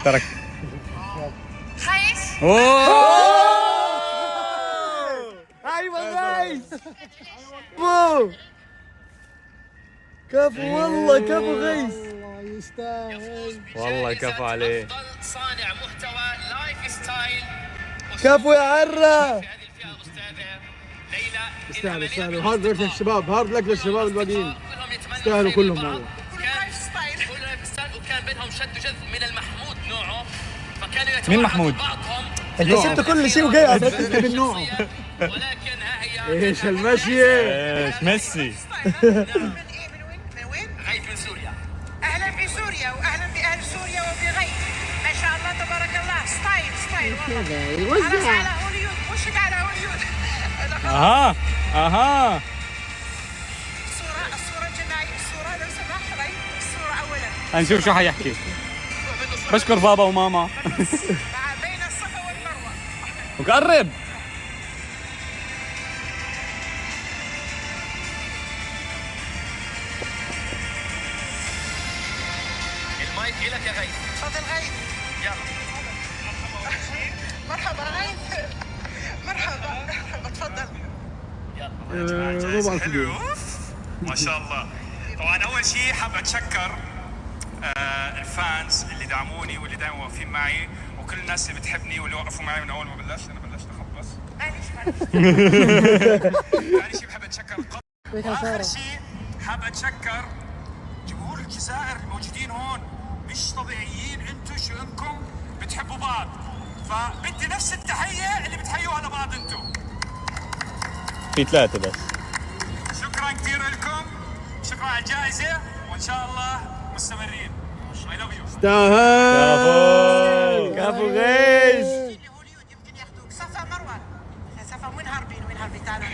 ترك. خيس. ايوه غيث. كفو كفو والله، كفو غيث. يستاهل والله كفو عليه. أفضل صانع محتوى لايف ستايل. كفو يا عرة. في هذه الفئة أستاذة ليلى. يستاهلوا هارد لك للشباب، هارد لك للشباب الباقيين، يستاهلوا كلهم والله. لايف ستايل. كل لايف ستايل، وكان بينهم شد وجذب من المحمود نوعه، فكانوا مين محمود؟ بعضهم. انت سبت كل شيء وقاعد. من نوعه. ولكن ها هي ايش المشي. ايش ميسي. من وين؟ غيث من سوريا. اهلا في سوريا واهلا باهل سوريا وبغيث. ما شاء الله تبارك الله، ستايل والله. يوزع. على هوليود، وشك على هوليود. اها الصورة جماعية، الصورة لو سمحت غيث، الصورة أولا. هنشوف شو حيحكي. بشكر بابا وماما. بين الصفا والمروة. وقرب. المايك إلك يا غيث. تفضل غيث. يلا. مرحبا غيث. مرحبا تفضل. ربع حلو ما شاء الله. طبعا اول شيء حاب اتشكر الفانز اللي دعموني واللي دائما واقفين معي، وكل الناس اللي بتحبني واللي وقفوا معي من اول ما بلشت. انا بلشت اخبص. ثاني شيء بحب اتشكر اخر شيء حاب اتشكر جمهور الجزائر الموجودين هون، مش طبيعيين. انتم شو انكم بتحبوا بعض، فبدي نفس التحيه اللي بتحيوها لبعض انتم. في 3 بس. شكرا كثير لكم، شكرا على الجائزة، وإن شاء الله مستمرين. I love you. يستاهل. كفو غيث. هوليود يمكن ياخذوك. صفا مروة. صفا وين هاربين؟ تعالوا.